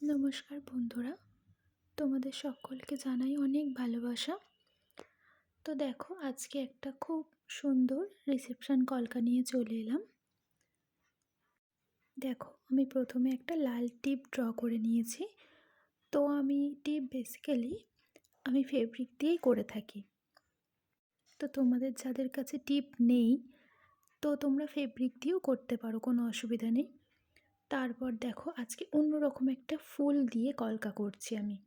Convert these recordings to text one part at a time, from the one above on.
নমস্কার বন্ধুরা, তোমাদের সকলকে জানাই অনেক ভালোবাসা। তো দেখো, আজকে একটা খুব সুন্দর রিসেপশন কলকা নিয়ে চলে এলাম। দেখো, আমি প্রথমে একটা লাল টিপ ড্র করে নিয়েছি। তো আমি টিপ বেসিক্যালি আমি ফেব্রিক দিয়েই করে থাকি। তো তোমাদের যাদের কাছে টিপ নেই, তো তোমরা ফেব্রিক দিয়েও করতে পারো, কোনো অসুবিধা নেই। তারপর দেখো, আজকে অন্যরকম একটা ফুল দিয়ে কলকা করছি আমি।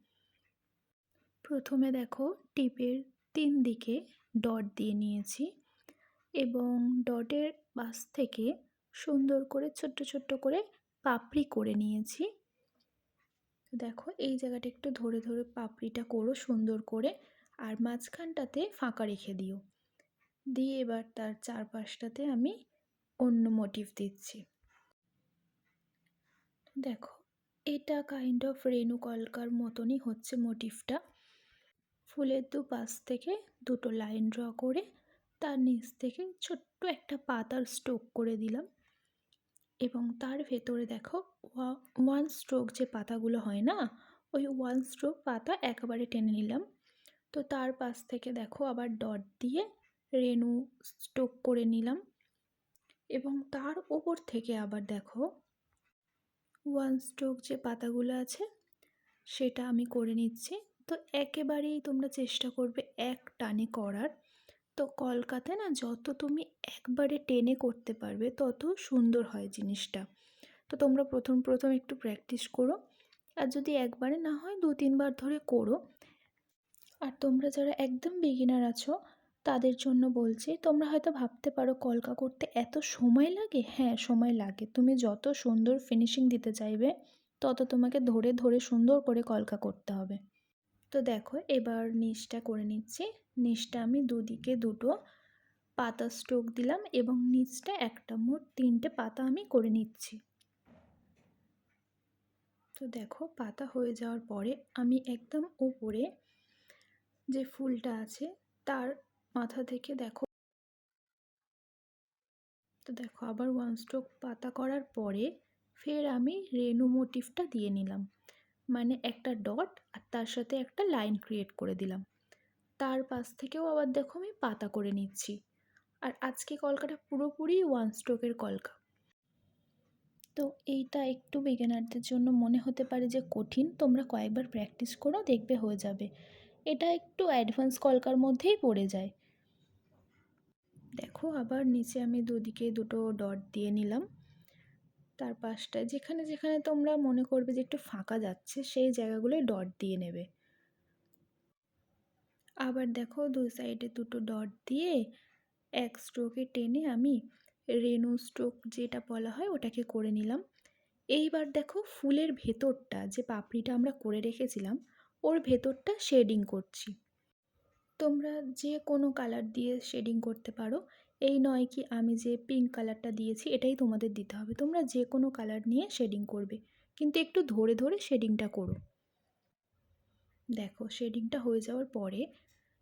প্রথমে দেখো, টিপের 3 দিকে ডট দিয়ে নিয়েছি এবং ডটের পাশ থেকে সুন্দর করে ছোট্ট ছোট্ট করে পাপড়ি করে নিয়েছি। দেখো, এই জায়গাটা একটু ধরে ধরে পাপড়িটা করো সুন্দর করে, আর মাঝখানটাতে ফাঁকা রেখে দিও। দিয়ে এবার তার চারপাশটাতে আমি অন্য মোটিভ দিচ্ছি। দেখো, এটা কাইন্ড অফ রেণু কলকার মতনই হচ্ছে মোটিভটা। ফুলের দুপাশ থেকে দুটো লাইন ড্র করে তার নিচ থেকে ছোট্ট একটা পাতার স্ট্রোক করে দিলাম এবং তার ভেতরে দেখো ওয়ান স্ট্রোক যে পাতাগুলো হয় না, ওই ওয়ান স্ট্রোক পাতা একেবারে টেনে নিলাম। তো তার পাশ থেকে দেখো আবার ডট দিয়ে রেণু স্ট্রোক করে নিলাম এবং তার ওপর থেকে আবার দেখো ওয়ান স্ট্রোক যে পাতাগুলো আছে সেটা আমি করে নিচ্ছি। তো একেবারেই তোমরা চেষ্টা করবে এক টানে করার। তো কলকাতায় না, যত তুমি একবারে টেনে করতে পারবে তত সুন্দর হয় জিনিসটা। তো তোমরা প্রথম প্রথম একটু প্র্যাকটিস করো, আর যদি একবারে না হয় 2-3 বার ধরে করো। আর তোমরা যারা একদম বিগিনার আছো তাদের জন্য বলছি, তোমরা হয়তো ভাবতে পারো কলকা করতে এত সময় লাগে। হ্যাঁ, সময় লাগে। তুমি যত সুন্দর ফিনিশিং দিতে চাইবে তত তোমাকে ধরে ধরে সুন্দর করে কলকা করতে হবে। তো দেখো, এবার নিচটা করে নিচ্ছি। নিচটা আমি দুদিকে দুটো পাতা স্ট্রোক দিলাম এবং নিচটা একটা, মোট 3টে পাতা আমি করে নিচ্ছি। তো দেখো, পাতা হয়ে যাওয়ার পরে আমি একদম উপরে যে ফুলটা আছে তার মাথা থেকে দেখো, তো দেখো আবার ওয়ান স্ট্রোক পাতা করার পরে ফের আমি রেণু মোটিভটা দিয়ে নিলাম, মানে একটা ডট আর তার সাথে একটা লাইন ক্রিয়েট করে দিলাম। তার পাশ থেকেও আবার দেখো আমি পাতা করে নিচ্ছি। আর আজকে কলকাটা পুরোপুরি ওয়ান স্ট্রোকের কলকা। তো এইটা একটু বিগিনারদের জন্য মনে হতে পারে যে কঠিন, তোমরা কয়েকবার প্র্যাকটিস করো, দেখবে হয়ে যাবে। এটা একটু অ্যাডভান্স কলকার মধ্যেই পড়ে যায়। দেখো, আবার নিচে আমি দুদিকে দুটো ডট দিয়ে নিলাম। তার পাশটায় যেখানে যেখানে তোমরা মনে করবে যে একটু ফাঁকা যাচ্ছে সেই জায়গাগুলোয় ডট দিয়ে নেবে। আবার দেখো, দুই সাইডে দুটো ডট দিয়ে এক স্ট্রোকে টেনে আমি রেণু স্ট্রোক যেটা বলা হয় ওটাকে করে নিলাম। এইবার দেখো, ফুলের ভেতরটা যে পাপড়িটা আমরা করে রেখেছিলাম ওর ভেতরটা শেডিং করছি। তোমরা যে কোনো কালার দিয়ে শেডিং করতে পারো, এই নয় কি আমি যে পিঙ্ক কালারটা দিয়েছি এটাই তোমাদের দিতে হবে। তোমরা যে কোনো কালার নিয়ে শেডিং করবে, কিন্তু একটু ধরে ধরে শেডিংটা করো। দেখো, শেডিংটা হয়ে যাওয়ার পরে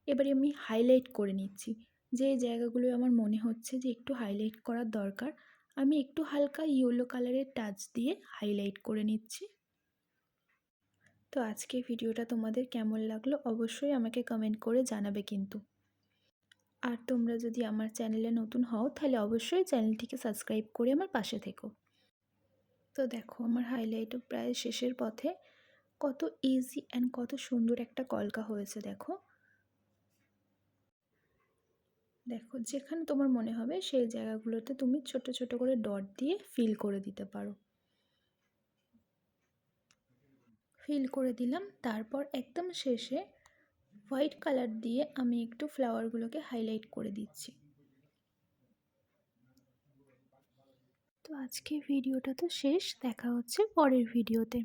এবারে আমি হাইলাইট করে নিচ্ছি। যে জায়গাগুলো আমার মনে হচ্ছে যে একটু হাইলাইট করার দরকার, আমি একটু হালকা ইয়েলো কালারের টাচ দিয়ে হাইলাইট করে নিচ্ছি। তো আজকে ভিডিওটা তোমাদের কেমন লাগলো অবশ্যই আমাকে কমেন্ট করে জানাবে কিন্তু। আর তোমরা যদি আমার চ্যানেলে নতুন হও তাহলে অবশ্যই চ্যানেলটিকে সাবস্ক্রাইব করে আমার পাশে থেকো। তো দেখো, আমার হাইলাইটও প্রায় শেষের পথে। কত ইজি অ্যান্ড কত সুন্দর একটা কলকা হয়েছে দেখো। দেখো, যেখানে তোমার মনে হবে সেই জায়গাগুলোতে তুমি ছোট ছোট করে ডট দিয়ে ফিল করে দিতে পারো। ফিল করে দিলাম। তারপর একদম শেষে হোয়াইট কালার দিয়ে আমি একটু ফ্লাওয়ারগুলোকে হাইলাইট করে দিচ্ছি। তো আজকে ভিডিওটা তো শেষ, দেখা হচ্ছে পরের ভিডিওতে।